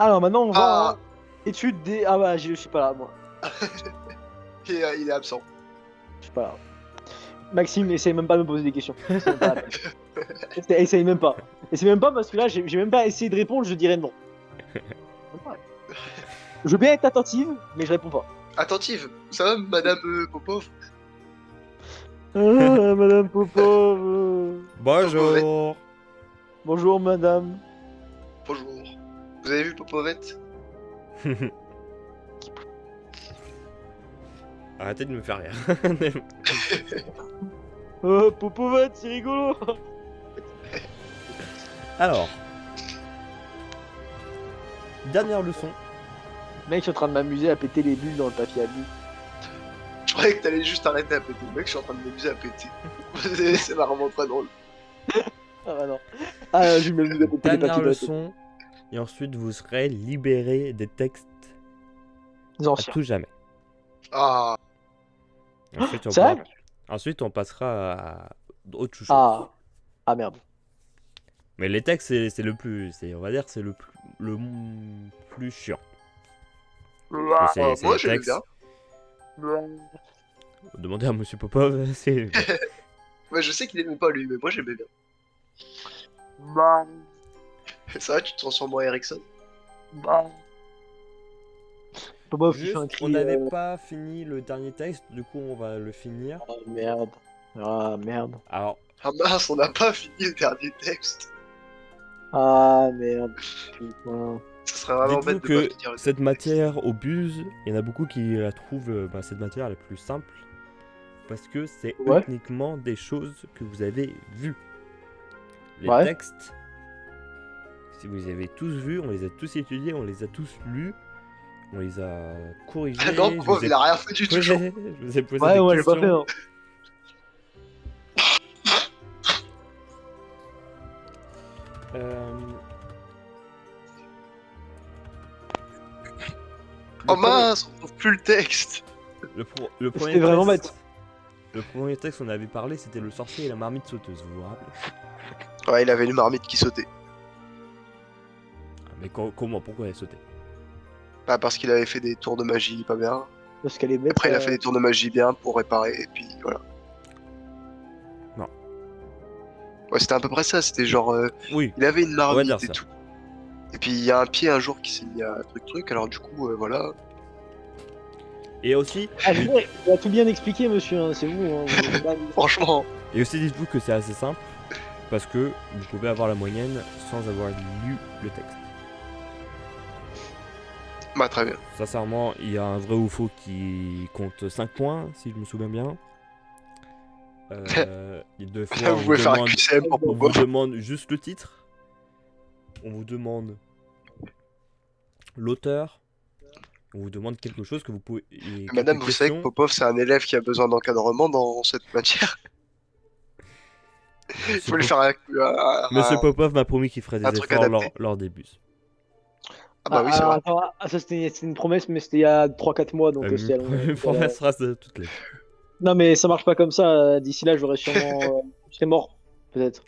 Alors maintenant, on va Ah. en étude des. Ah bah, je suis pas là, moi. Il est absent. Je suis pas là. Maxime, essaye même pas de me poser des questions. C'est même pas la peine. Essaye même pas. Essaye même pas parce que là, j'ai même pas essayé de répondre, je dirais non. Je veux bien être attentive, mais je réponds pas. Attentive, ça va, Madame Popov? Ah, Madame Popov. Bonjour. Bonjour, madame. Bonjour. Vous avez vu Popovette? Arrêtez de me faire rire. Oh, Popovette, c'est rigolo. Alors, dernière leçon. Mec, je suis en train de m'amuser à péter les bulles dans le papier à bulles. Je croyais que t'allais juste arrêter à péter. Mec, je suis en train de m'amuser à péter. C'est vraiment très drôle. Ah bah non. Ah, je vais m'amuser à péter les Dernière papiers leçon. Et ensuite, vous serez libéré des textes les à anciens. tout jamais. Ah. Ensuite, C'est vrai ensuite, on passera à autre chose. Ah. Ah merde. Mais les textes, c'est le plus, on va dire, c'est le plus chiant. Parce que c'est Moi, les j'aime textes. bien. Demandez à Monsieur Popov. C'est. Ouais, je sais qu'il aimait pas lui, mais moi j'aimais bien. Ça va, tu te transformes en Ericsson? Popov, il Juste, fait un cri. on n'avait pas fini le dernier texte, du coup, on va le finir. Oh merde. Ah merde. Alors, Ah mince, on n'a pas fini le dernier texte. Ah merde. Putain. Ça serait vraiment dites-vous bête de pas que finir le cette dernier texte. matière au buse, il y en a beaucoup qui la trouvent cette matière la plus simple parce que c'est Ouais. uniquement des choses que vous avez vues. Les Ouais. textes, si vous les avez tous vus, on les a tous étudiés, on les a tous lus, on les a corrigés. Ah non, je Popov, vous ai il a rien fait du tout. posé, je vous ai posé Ouais, des moi j'ai pas fait. questions. Hein. Oh mince, on trouve plus le texte. Le premier C'était vraiment texte, bête. le premier texte qu'on avait parlé, c'était le sorcier et la marmite sauteuse, vous vous rappelez? Ouais, il avait une marmite qui sautait. Mais comment, pourquoi elle sautait? Bah, parce qu'il avait fait des tours de magie pas bien. Parce qu'elle est bête. Après, il a fait des tours de magie bien pour réparer, et puis voilà. Non. Ouais, c'était à peu près ça, c'était genre. Oui, Il avait une on va dire marmite et ça. tout. Et puis il y a un pied un jour qui s'est mis à truc, alors du coup, voilà. Et aussi, Ah, je sais, il a tout bien expliqué, monsieur. Hein, c'est vous. Hein, vous êtes pas- Franchement. et aussi dites-vous que c'est assez simple parce que vous pouvez avoir la moyenne sans avoir lu le texte. Bah, très bien. Sincèrement, il y a un vrai ou faux qui compte 5 points, si je me souviens bien. Et deux fois, Vous pouvez faire un QCM pour on vous Popov. demande juste le titre. On vous demande l'auteur. On vous demande quelque chose que vous pouvez. Et Madame, quelques vous savez que questions. Popov, c'est un élève qui a besoin d'encadrement dans cette matière. Il faut lui faire Monsieur Popov m'a promis qu'il ferait un des truc efforts adapté. lors des bus. Ah bah oui, c'est vrai. Attends, ça c'était une promesse, mais c'était il y a 3-4 mois, donc c'était Une promesse reste de toutes les. Non, mais ça marche pas comme ça. D'ici là, j'aurais sûrement. Je serais mort, peut-être.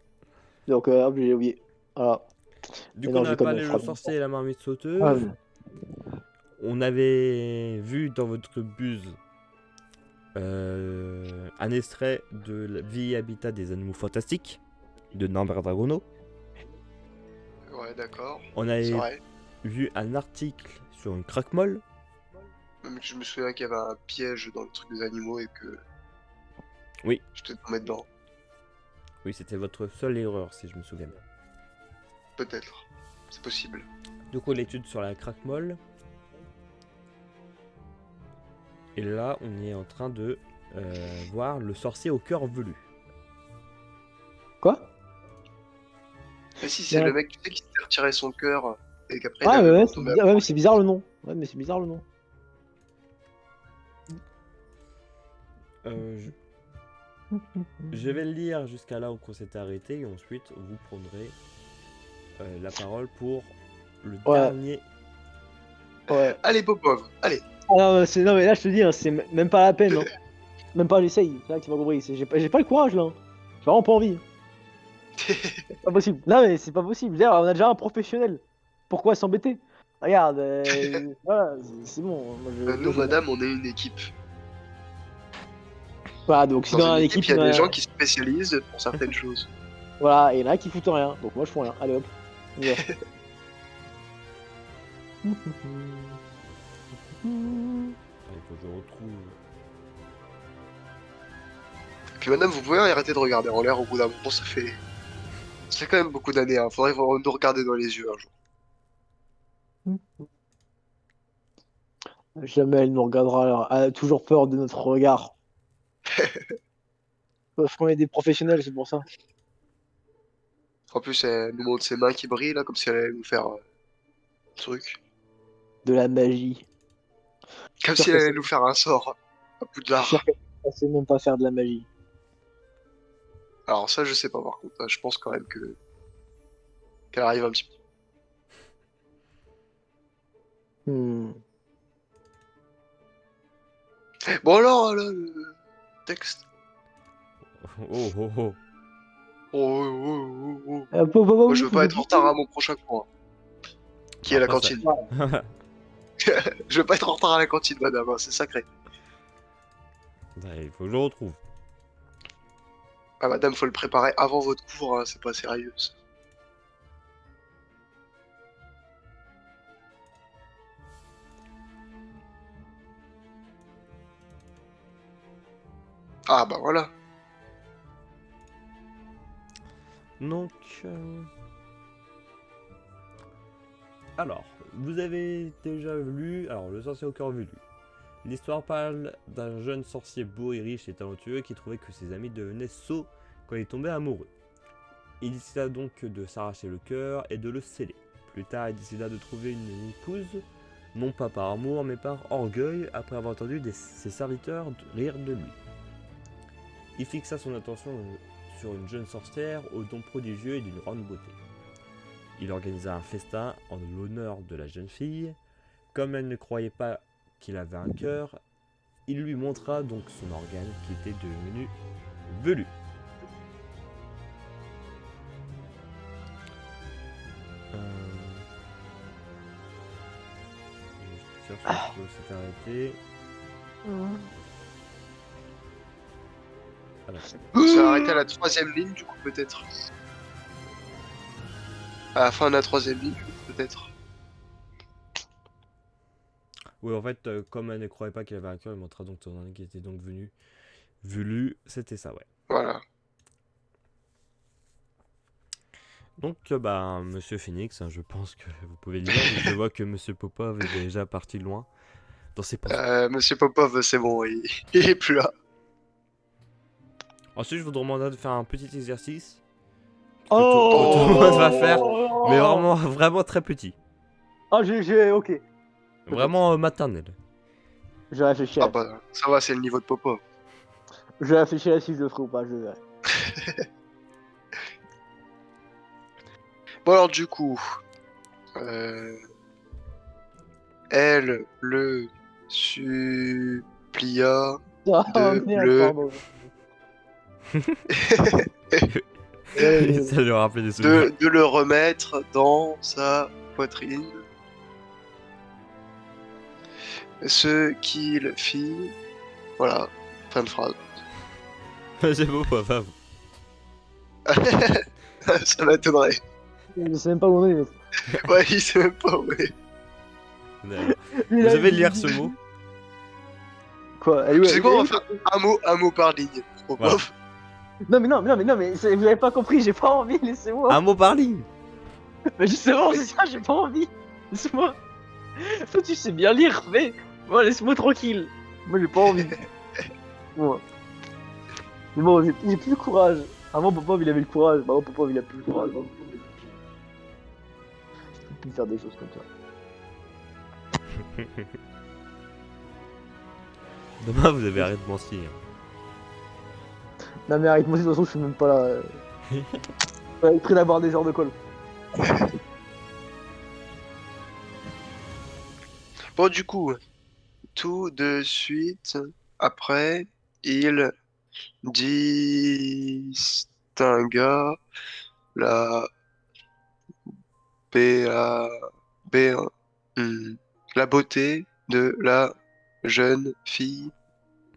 Donc, hop, j'ai oublié. Voilà. Du Mais coup, non, on je a déconne, parlé on le fera sorcier et la marmite sauteuse. Ah, oui. On avait vu dans votre buse un extrait de la vie et habitat des animaux fantastiques de Norbert Dragono. Ouais, d'accord. On C'est avait vrai. vu un article sur une craque-molle. Même que je me souviens qu'il y avait un piège dans le truc des animaux et que. Oui. J'étais tombé dedans. Oui, c'était votre seule erreur, si je me souviens bien. Peut-être. C'est possible. Du coup, l'étude sur la craque-molle. Et là, on est en train de voir le sorcier au cœur velu. Quoi? Mais si, c'est Ouais. le mec, tu sais, qui s'est retiré son cœur et qu'après il Ouais, avait ouais, tombé ouais, mais c'est bizarre le nom. Ouais, mais c'est bizarre le nom. Je vais le lire jusqu'à là où on s'était arrêté et ensuite vous prendrez la parole pour le dernier. Ouais. Allez, Popov, allez. Ah, non, mais là, je te dis, hein, c'est même pas la peine. Hein. Même pas, j'essaye. C'est là que tu m'as compris. J'ai pas le courage là. J'ai vraiment pas envie. C'est pas possible. Non, mais c'est pas possible. D'ailleurs, on a déjà un professionnel. Pourquoi s'embêter? Regarde, voilà, c'est bon. Nous, madame, on est une équipe. Voilà, donc si Dans dans une l'équipe, équipe, il y a des gens qui se spécialisent pour certaines choses. voilà, et il y en a qui foutent rien. Donc moi je fous rien. Allez hop. On y va. Il faut que je retrouve. Puis madame, vous pouvez arrêter de regarder en l'air au bout d'un moment, ça fait quand même beaucoup d'années, hein. Faudrait nous regarder dans les yeux un jour. Jamais elle nous regardera. Elle a toujours peur de notre regard. Parce qu'on est des professionnels, c'est pour ça. En plus, elle nous montre ses mains qui brillent, là, comme si elle allait nous faire un truc. De la magie. Comme Je suis si sûr elle qu'elle allait sait, nous faire un sort à je suis sûr Poudlard. qu'elle sait même pas faire de la magie. Alors ça, je sais pas par contre. Je pense quand même que qu'elle arrive un petit peu. Hmm. Bon alors, là, le texte. Oh oh oh. Oh, oh, oh, oh, oh. Papa, Moi, je oui, veux faut pas que être en retard à mon prochain cours, hein, qui est la Après, ça- cantine. Je veux pas être en retard à la cantine, madame, hein, c'est sacré. Il faut que je retrouve. Ah, madame, faut le préparer avant votre cours, hein, c'est pas sérieux. Ça. Ah, bah voilà. Donc, alors, vous avez déjà lu, alors le sorcier au cœur velu. L'histoire parle d'un jeune sorcier beau et riche et talentueux qui trouvait que ses amis devenaient sots quand il tombait amoureux. Il décida donc de s'arracher le cœur et de le sceller. Plus tard, il décida de trouver une épouse, non pas par amour mais par orgueil, après avoir entendu ses serviteurs rire de lui. Il fixa son attention sur une jeune sorcière aux dons prodigieux et d'une grande beauté. Il organisa un festin en l'honneur de la jeune fille. Comme elle ne croyait pas qu'il avait un cœur, il lui montra donc son organe qui était devenu velu. Je cherche où s'est arrêté. Voilà. On s'est arrêté à la 3ème ligne, du coup, peut-être. À la fin de la 3ème ligne, peut-être. Oui, en fait, comme elle ne croyait pas qu'il avait un cœur, il montra donc son organe qui était donc velu. C'était ça, ouais. Voilà. Donc, bah, Monsieur Phoenix, hein, je pense que vous pouvez lire. Je vois que Monsieur Popov est déjà parti loin dans ses pensées. Monsieur Popov, c'est bon, il est plus là. Ensuite, je vous demanderai de faire un petit exercice que Oh, tout le monde va faire, mais oh, vraiment très petit. Ah, ok. Vraiment maternel. Je vais réfléchir. Ah bah, ça va, c'est le niveau de Popov. Je vais réfléchir à si je le ferai ou pas, je verrai. Bon alors, du coup... elle le supplia Oh de merde, le... pardon. Ça lui a rappelé des souvenirs. de le remettre dans sa poitrine. Ce qu'il fit... Voilà, fin de phrase. C'est beau, papa. Ça m'étonnerait. Je sais même pas où on est. Ouais, il sait même pas où est. Vous avez lire ce mot? Quoi? Elle est où, Tu sais quoi, on va faire un mot par ligne. Voilà. Non mais vous avez pas compris, j'ai pas envie, laissez-moi. Un mot par ligne. Mais justement, c'est ça, j'ai pas envie. Laisse-moi. Toi, tu sais bien lire, mais moi, laisse-moi tranquille. Moi, j'ai pas envie. Moi. Mais bon, j'ai plus le courage. Avant, Popov, il avait le courage. Maintenant, Popov, il a plus le courage. Je peux plus faire des choses comme ça. Demain, vous avez arrêté de mentir. Non, mais arrête-moi, de toute façon, je suis même pas là. Ouais, prêt d'avoir des genres de colle. Bon, du coup, tout de suite après, il distingua la B1 la beauté de la jeune fille,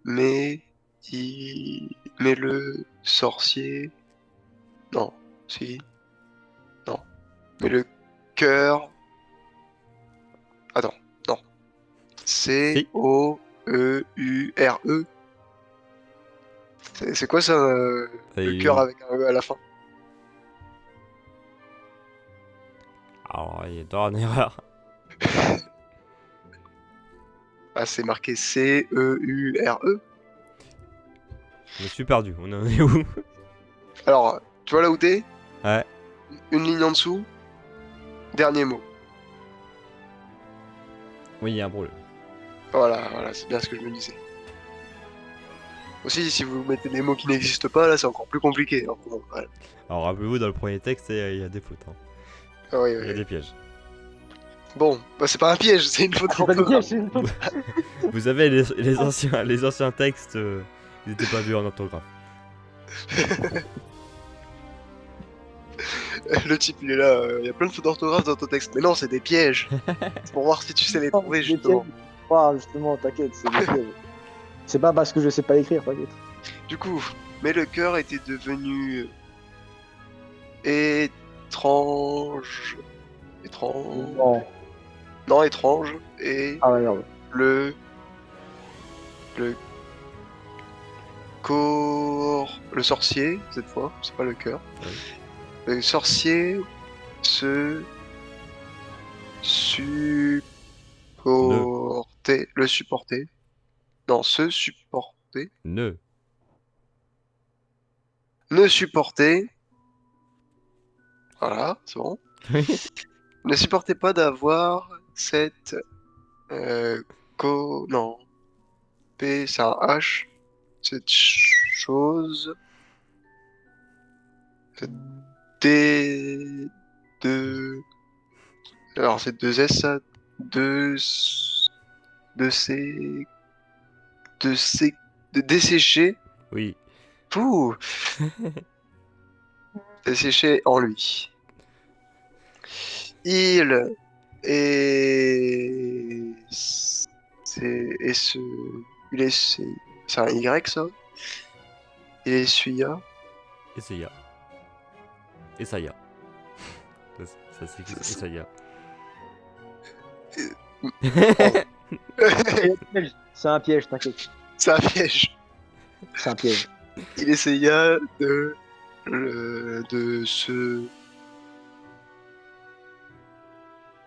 mais le sorcier. Non, si, non. Mais Non. le cœur. Attends, non. Si. Coeure. C'est quoi ça, le cœur Et- avec un E à la fin? Alors, il doit y avoir une erreur. Ah, c'est marqué Ceure. Je me suis perdu. On en est où? Alors, tu vois là où t'es? Ouais. Une ligne en dessous. Dernier mot. Oui, il y a un problème. Voilà, c'est bien ce que je me disais. Aussi, si vous mettez des mots qui n'existent pas, là, c'est encore plus compliqué. Hein. Bon, voilà. Alors, rappelez-vous, dans le premier texte, il y a des fautes. Hein. Ah oui, Il y a oui. des pièges. Bon, bah c'est pas un piège, c'est une faute C'est pas d'orthographe. nickel, c'est une faute. Vous avez les anciens textes, ils n'étaient pas vus en orthographe. Le type, il est là, il y a plein de fautes d'orthographe dans ton texte. Mais non, c'est des pièges. C'est pour voir si tu sais les Non, trouver, c'est des justement. pièges. Ah, justement, t'inquiète, c'est des pièges. C'est pas parce que je sais pas écrire, t'inquiète. Du coup, mais le cœur était devenu étrange. Étrange. Non. Non, étrange. Et Ah ouais, merde. le le sorcier, cette fois, c'est pas le cœur. Oui. Le sorcier se supportait. Le supporter. Non, se supporter. Ne. Ne supporter. Voilà, c'est bon. Oui. Ne supportait pas d'avoir cette non. P, c'est un H. Cette chose. Cette de. Alors, c'est deux S, ça. De. De C. De C. De dessécher. Oui. Pouh! Dessécher en lui. Il est. C'est. Il est. C'est un Y, ça? Il essuya. Essaya. Essaya. Ça s'écrit Essaya. C'est un piège, t'inquiète. C'est un piège. C'est un piège. Il essaya de se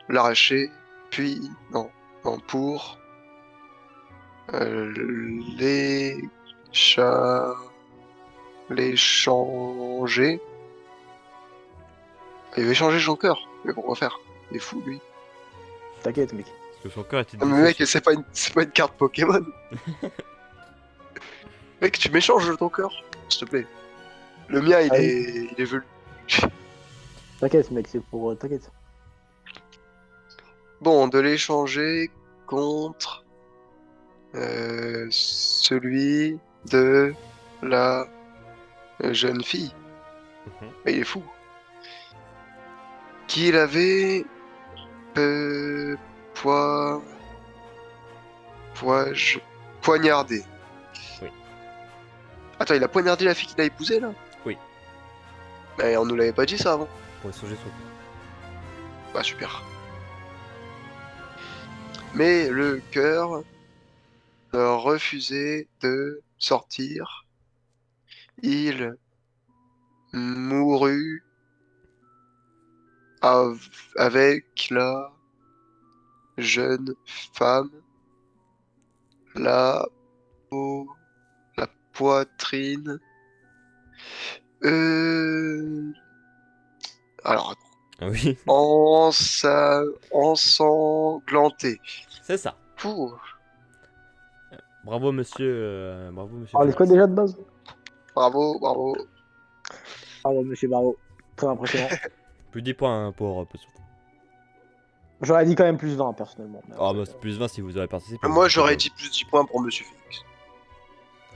l'arracher, puis non, pour l'échanger. Il veut échanger son cœur, mais pourquoi faire? Il est fou lui. T'inquiète, mec. Parce que son cœur était Ah, mais mec, desséché. c'est pas une carte Pokémon. Mec, tu m'échanges ton cœur, s'il te plaît. Le mien, Ah oui. il est velu. T'inquiète, mec, c'est pour. T'inquiète. Bon, de l'échanger contre celui de la jeune fille. Mhm. Mais il est fou. Qu'il avait poignardé. Oui. Attends, il a poignardé la fille qu'il a épousée là? Oui. Mais on nous l'avait pas dit ça avant. Pour échanger son cœur. Bah super. Mais le cœur refusait de sortir. Il mourut avec la jeune femme, la la poitrine. Alors, Ah oui. ensanglanté. C'est ça. Pouh, Bravo monsieur. Bravo monsieur. Alors, les quoi Félix. déjà de base? bravo, bravo. Bravo, monsieur Barreau. Très impressionnant. Plus 10 points hein, pour Europe surtout. J'aurais dit quand même plus 20, personnellement. Mais Ah bah c'est plus 20 si vous avez participé. Moi, j'aurais dit plus 10 points pour Monsieur Félix.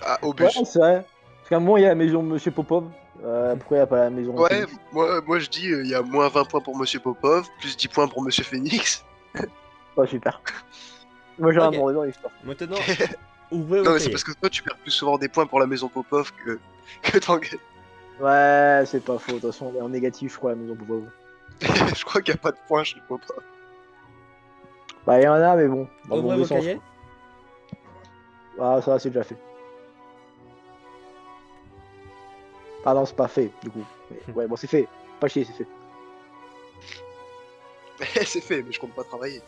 Ah, au Ouais, bus. c'est vrai. Parce qu'à un moment, il y a la maison de monsieur Popov. Pourquoi il n'y a pas la maison de Ouais, Félix? moi je dis, il y a moins 20 points pour Monsieur Popov, plus 10 points pour Monsieur Phoenix. Ouais, super. Moi j'ai Ok. un nom dans l'histoire. Maintenant, ouvrez Non, vos mais c'est cahiers. parce que toi, tu perds plus souvent des points pour la maison Popov que t'en gagnes. Ouais, c'est pas faux. De toute façon, on est en négatif, je crois, la maison Popov. Je crois qu'il n'y a pas de points chez Popov. Bah, il y en a, mais bon, dans le Ouvrez mauvais vos sens. cahiers. Ah, ça, c'est déjà fait. Ah non, c'est pas fait, du coup. Mais, ouais, bon, c'est fait. Pas chier, c'est fait. C'est fait, mais je compte pas travailler.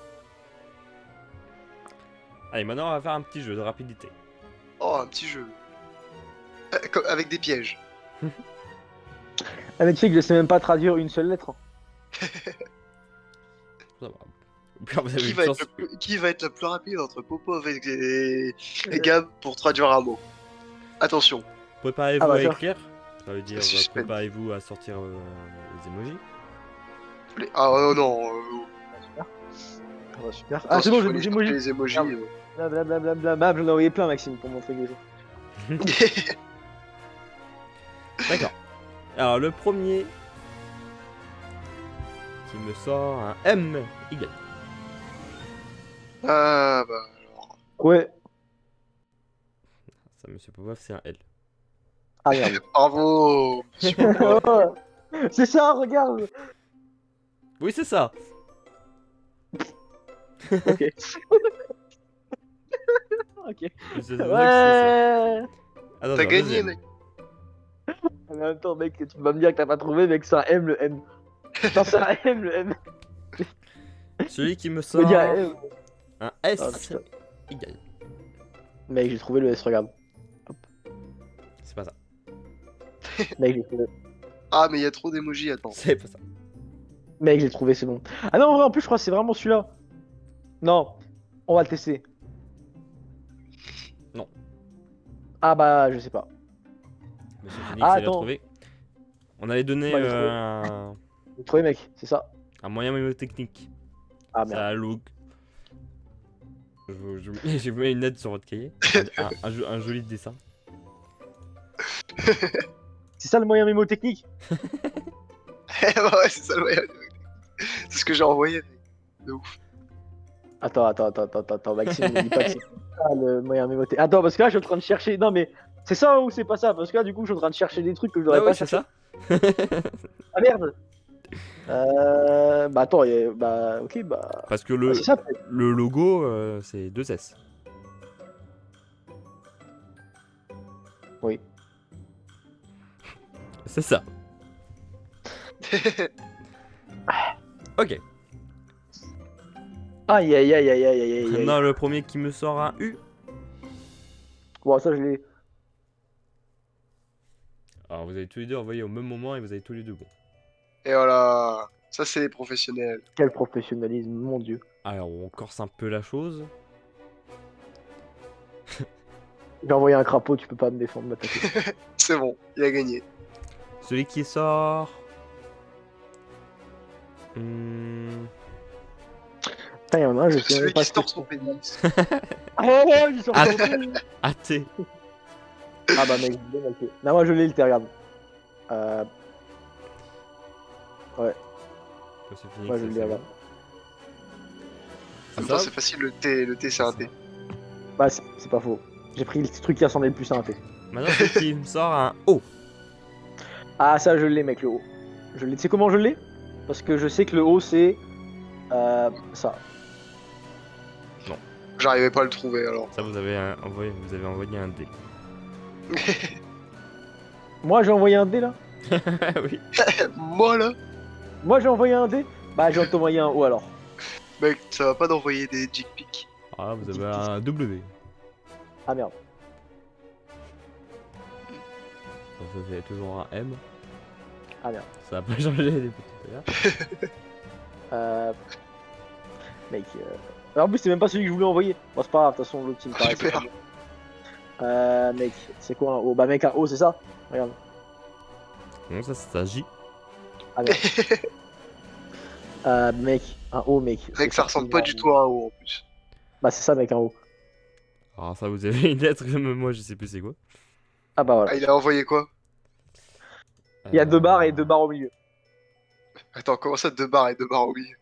Allez, maintenant on va faire un petit jeu de rapidité. Oh, un petit jeu. Avec des pièges. Ah, mais tu sais que je sais même pas traduire une seule lettre. Ça va. Au pire, vous avez Qui une va, chance. qui va être le plus rapide entre Popov et Gab pour traduire un mot? Attention. Préparez-vous Ah bah, à ça. écrire. Ça veut dire Suspense. préparez-vous à sortir les emojis. Ah non. Ah, bah, super. Attends, Ah, c'est bon, s'il j'ai faut des aller emojis. chercher les emojis. Blablabla, j'en ai envoyé plein, Maxime, pour montrer que j'ai. D'accord. Alors le premier qui me sort un M, il gagne. Ah bah alors. Ouais. Ça, monsieur Popov, c'est un L. Ah merde. Bravo, monsieur Popov. Oh, c'est ça, regarde. Oui, c'est ça. Ok. Ok. Je sais que c'est ça. Ouais. Attends, T'as un gagné, deuxième. mec. En même temps, mec, tu vas me dire que t'as pas trouvé, mec, c'est un M, le M. Putain, c'est un M, le M. Celui qui me Je veux sort dire M. un S, Ah, putain. il gagne. Mec, j'ai trouvé le S, regarde. C'est pas ça. Mec, j'ai trouvé. Ah, mais il y a trop d'émojis, attends. C'est pas ça. Mec, j'ai trouvé, c'est bon. Ah non, en vrai, en plus, je crois que c'est vraiment celui-là. Non, on va le tester. Non. Ah bah, je sais pas. Monsieur Phoenix, Ah, il a attends. trouvé. On avait donné Bah, j'ai trouvé. J'ai trouvé, mec, c'est ça. un moyen mémotechnique. Ah C'est merde. un look. Je vous mets une aide sur votre cahier. Un joli dessin. C'est ça le moyen mémotechnique? Bah ouais, c'est ça le moyen. C'est ce que j'ai envoyé. De ouf. Attends, Maxime, ne dis pas que c'est ça le moyen mémotechnique. Attends, parce que là, je suis en train de chercher. Non, mais c'est ça ou c'est pas ça? Parce que là, du coup, je suis en train de chercher des trucs que je devrais Ah pas ouais, c'est chercher. ça. Ah merde! Bah attends, bah ok, bah. Parce que Ah, c'est ça peut-être. le logo, c'est 2 S. Oui. C'est ça. Ok. Aïe aïe aïe aïe aïe aïe aïe. Maintenant, le premier qui me sort un U. Bon, ça je l'ai. Alors, vous avez tous les deux envoyé au même moment et vous avez tous les deux bon. Et voilà. Ça, c'est les professionnels. Quel professionnalisme, mon dieu. Alors, on corse un peu la chose. J'ai envoyé un crapaud, tu peux pas me défendre, m'attaquer. C'est bon, il a gagné. Celui qui sort. Hmm, Putain, y'en a un, je sais Celui même pas qui ce que sort son pénis. Ah ouais, j'ai sorti Ah. mon pénis. athée. Ah bah mec, je l'ai mal fait. Non, moi je l'ai le thé, regarde. C'est fini. Moi je l'ai, regarde. En même Ça temps, va c'est facile, le thé, c'est un thé. Bah c'est pas faux. J'ai pris le truc qui ressemblait le plus à un thé. Maintenant, celui qui me sort un O. Ah ça je l'ai mec, le haut. Je l'ai. Tu sais comment je l'ai? Parce que je sais que le haut c'est... ça. J'arrivais pas à le trouver alors. Ça, vous avez envoyé un D. Moi j'ai envoyé un dé là? Oui. Moi là, Moi j'ai envoyé un dé? Bah j'ai envoyé un haut alors. mec, ça va pas d'envoyer des dick pics. Ah, vous avez un W. Ah merde. Donc, ça fait toujours un M. Ah merde. Ça a pas changé depuis tout à l'heure. Mec, en plus c'est même pas celui que je voulais envoyer. Bon c'est pas grave, de toute façon l'autre il me paraît. Super. Mec, c'est quoi un haut? Bah mec un haut c'est ça? Regarde. Non, ça, c'est un J. Ah merde. Mec, un haut mec. Mec, ça ressemble pas du tout à un haut en plus. Bah c'est ça mec, un haut. Alors, ça, vous avez une lettre, même moi, je sais plus c'est quoi. Ah bah voilà. Ah, il a envoyé quoi? Il y a 2 barres et 2 barres au milieu. Attends, comment ça, 2 barres et 2 barres au milieu?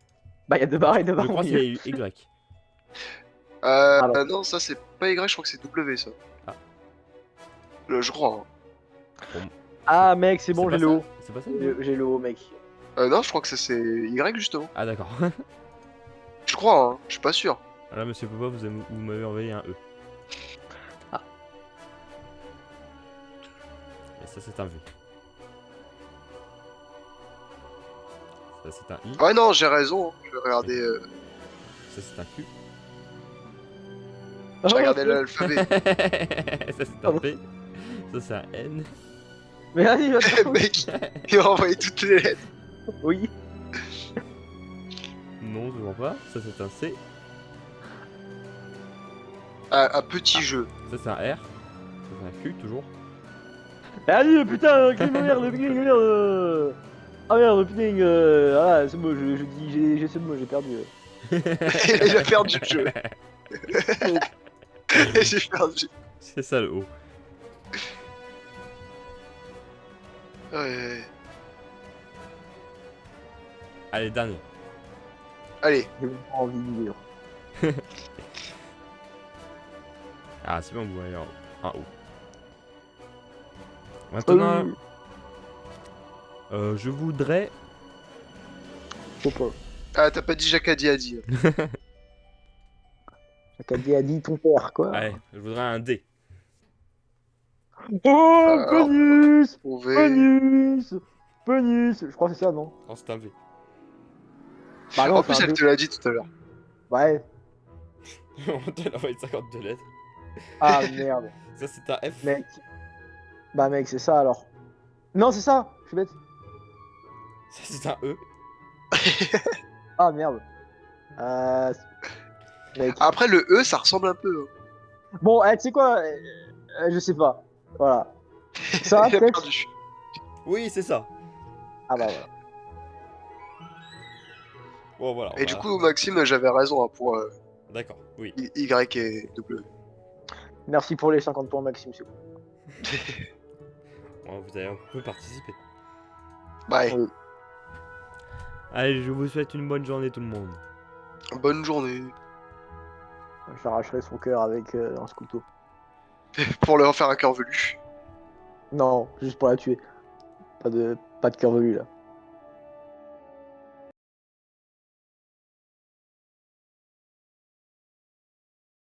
Bah il y a 2 barres et 2 Je barres au crois qu'il y milieu. a eu Y. Alors. Non, ça c'est pas Y, je crois que c'est W ça. Ah. Je crois. Ah, mec, c'est bon, pas j'ai le ça haut. C'est pas ça? J'ai le haut, mec. Non, je crois que c'est Y justement. Ah d'accord. Je crois, hein. Je suis pas sûr. Là, monsieur Popa, vous m'avez envoyé un E. Ah. Et ça, c'est un V. Ça, c'est un I. Ouais, non, j'ai raison. Je vais regarder. Ça, c'est un Q. J'ai Oh, regardé l'alphabet. Ça, c'est un P. Ça, c'est un N. Mais allez, va te Mec, il m'a envoyé toutes les lettres. Oui. Non, toujours pas. Ça, c'est un C. Un petit jeu. Ça, c'est un R. Ça, c'est un Q, toujours. Mais allez, putain, quelle merde, putain, quelle merde. Ah merde, putain, ah, c'est bon, je dis, j'ai ce mot, j'ai perdu. Il a perdu le jeu. J'ai perdu. C'est ça, le O. Ouais. Allez, dernier. Allez, J'ai même pas envie de dire. Ah, c'est bon, vous voyez un O. Maintenant, je voudrais... Faut pas. ah, t'as pas dit Jacadi a dit. Jacadi a dit ton père, quoi. Allez, je voudrais un D. Oh, Alors, Ponus, Trouver. Ponus, Ponus. Je crois que c'est ça, non? Non, c'est un V. Bah non, En c'est plus, un elle deux. te l'a dit tout à l'heure. Ouais. On te l'a envoyé 52 lettres. Ah merde, Ça, c'est un F. mec. Bah mec, c'est ça alors. Non, c'est ça. Je suis bête. Ça, c'est un E. Ah merde. Mec. Après, le E, ça ressemble un peu. Hein. Bon, tu sais quoi? Je sais pas. Voilà. Ça, Il a peut-être. perdu. Oui, c'est ça. Ah bah voilà. Bon, voilà. Et du coup, Maxime, j'avais raison hein, pour D'accord, oui. Y et W. Merci pour les 50 points, Maxime. C'est cool. Bon, vous avez un peu participé. Bye. Oui. Allez, je vous souhaite une bonne journée, tout le monde. Bonne journée. J'arracherai son cœur avec un couteau. Pour leur faire un cœur velu. Non, juste pour la tuer. Pas de cœur velu là.